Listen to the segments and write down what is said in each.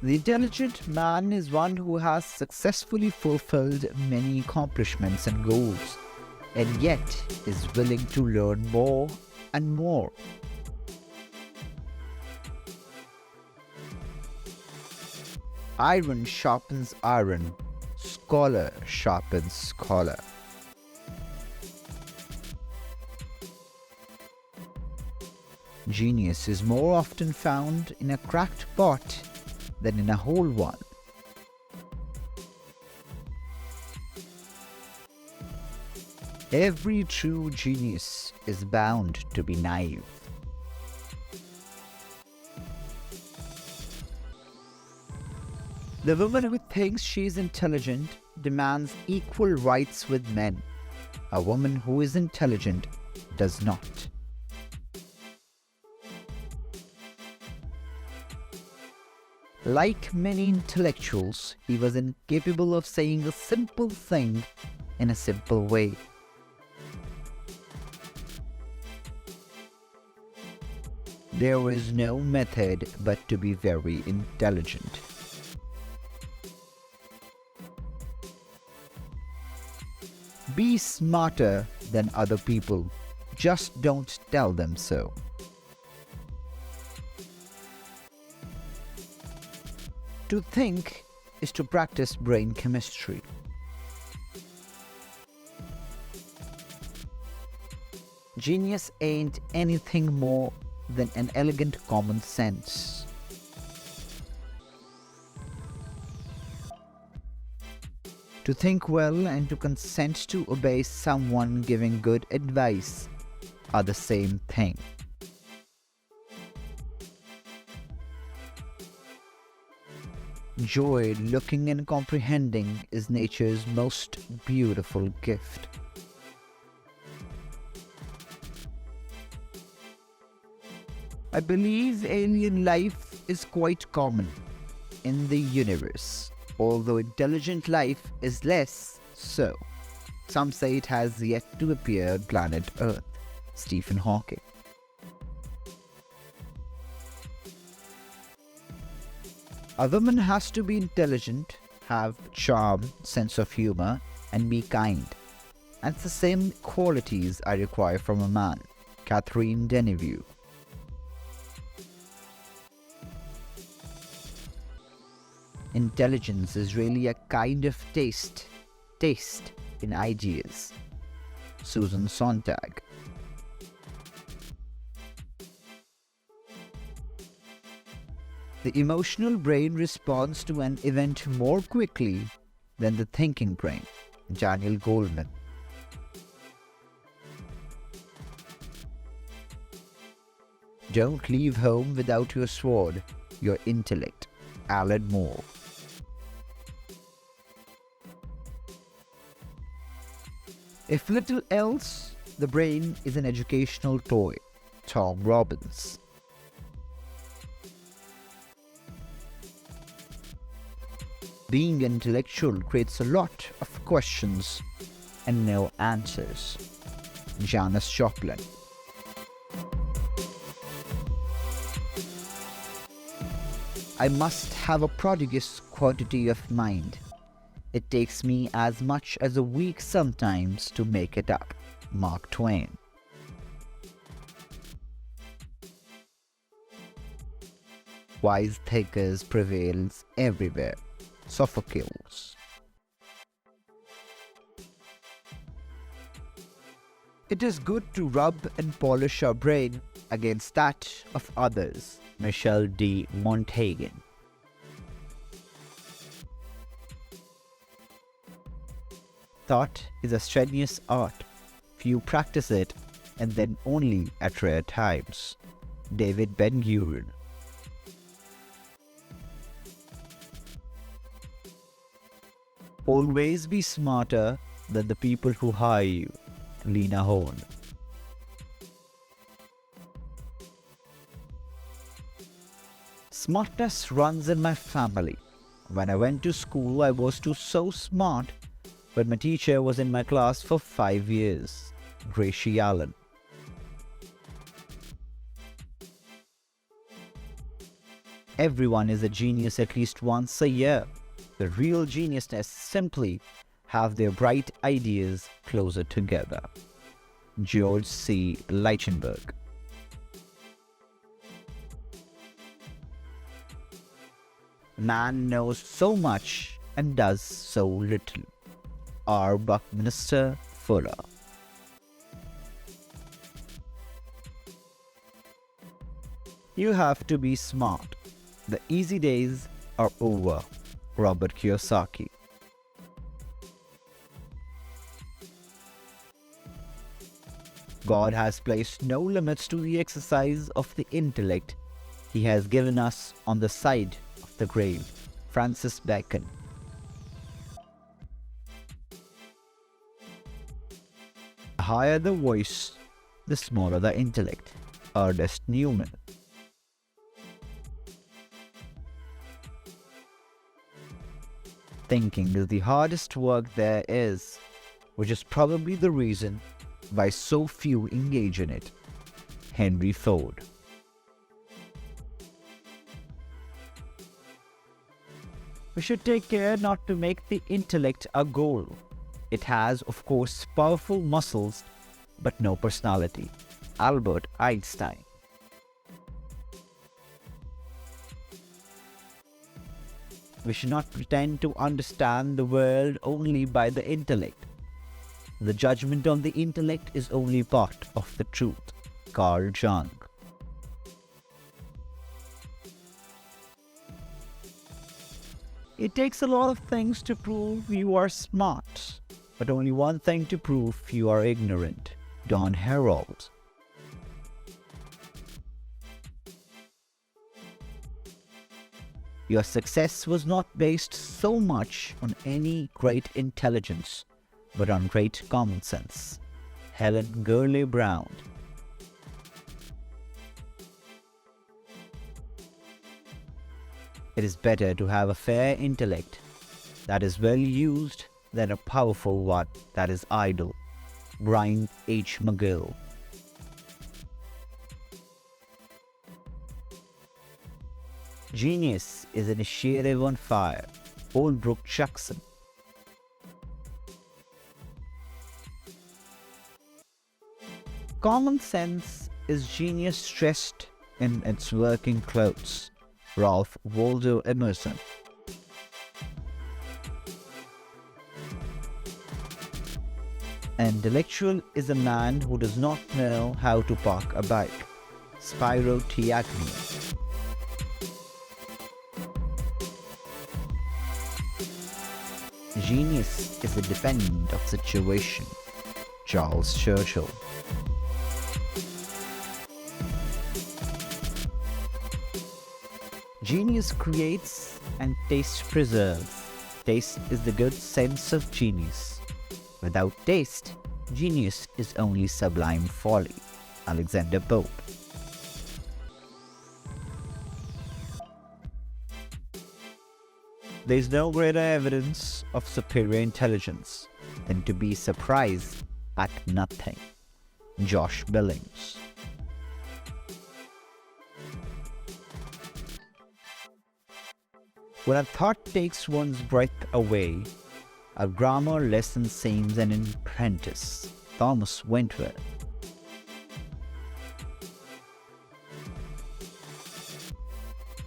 The intelligent man is one who has successfully fulfilled many accomplishments and goals, and yet is willing to learn more and more. Iron sharpens iron, scholar sharpens scholar. Genius is more often found in a cracked pot than in a whole one. Every true genius is bound to be naive. The woman who thinks she is intelligent demands equal rights with men. A woman who is intelligent does not. Like many intellectuals, he was incapable of saying a simple thing in a simple way. There is no method but to be very intelligent. Be smarter than other people, just don't tell them so. To think is to practice brain chemistry. Genius ain't anything more than an elegant common sense. To think well and to consent to obey someone giving good advice are the same thing. Joy, looking and comprehending, is nature's most beautiful gift. I believe alien life is quite common in the universe, although intelligent life is less so. Some say it has yet to appear on planet Earth. Stephen Hawking. A woman has to be intelligent, have charm, sense of humor, and be kind. And the same qualities I require from a man. Catherine Deneuve. Intelligence is really a kind of taste in ideas. Susan Sontag. The emotional brain responds to an event more quickly than the thinking brain. Daniel Goleman. Don't leave home without your sword, your intellect. Alan Moore. If little else, the brain is an educational toy. Tom Robbins. Being intellectual creates a lot of questions and no answers. Janis Joplin. I must have a prodigious quantity of mind. It takes me as much as a week sometimes to make it up. Mark Twain. Wise thinkers prevails everywhere. Sophocles. It is good to rub and polish our brain against that of others. Michel de Montaigne. Thought is a strenuous art. Few practice it, and then only at rare times. David Ben-Gurion. Always be smarter than the people who hire you. Lena Horne. Smartness runs in my family. When I went to school, I was too so smart, but my teacher was in my class for 5 years. Gracie Allen. Everyone is a genius at least once a year. The real geniusness simply have their bright ideas closer together. George C. Leichenberg. Man knows so much and does so little. R. Buckminster Fuller. You have to be smart. The easy days are over. Robert Kiyosaki. God has placed no limits to the exercise of the intellect He has given us on the side of the grave. Francis Bacon. The higher the voice, the smaller the intellect. Ernest Newman. Thinking is the hardest work there is, which is probably the reason why so few engage in it. Henry Ford. We should take care not to make the intellect a goal. It has, of course, powerful muscles, but no personality. Albert Einstein. We should not pretend to understand the world only by the intellect. The judgment on the intellect is only part of the truth. Carl Jung. It takes a lot of things to prove you are smart, but only one thing to prove you are ignorant. Don Herold. Your success was not based so much on any great intelligence, but on great common sense. Helen Gurley Brown. It is better to have a fair intellect that is well used than a powerful one that is idle. Brian H. McGill. Genius is initiative on fire. Holbrook Jackson. Common sense is genius dressed in its working clothes. Ralph Waldo Emerson. An intellectual is a man who does not know how to park a bike. Spyro T. Agnew. Genius is independent of situation. Charles Churchill. Genius creates and taste preserves. Taste is the good sense of genius. Without taste, genius is only sublime folly. Alexander Pope. There is no greater evidence of superior intelligence than to be surprised at nothing. Josh Billings. When a thought takes one's breath away, a grammar lesson seems an apprentice. Thomas Wentworth.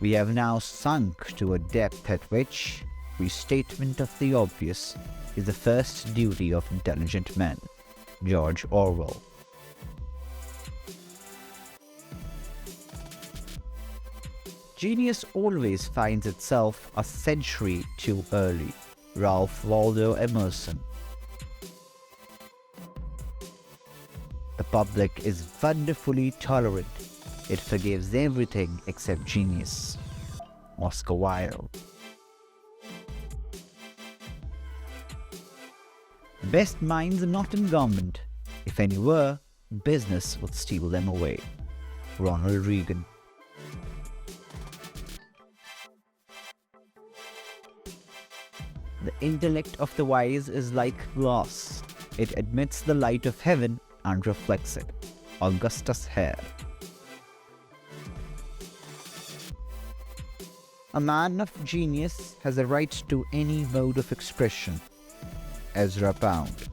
We have now sunk to a depth at which restatement of the obvious is the first duty of intelligent men. George Orwell. Genius always finds itself a century too early. Ralph Waldo Emerson. The public is wonderfully tolerant. It forgives everything except genius. Oscar Wilde. The best minds are not in government. If any were, business would steal them away. Ronald Reagan. The intellect of the wise is like glass. It admits the light of heaven and reflects it. Augustus Hare. A man of genius has a right to any mode of expression. Ezra Pound.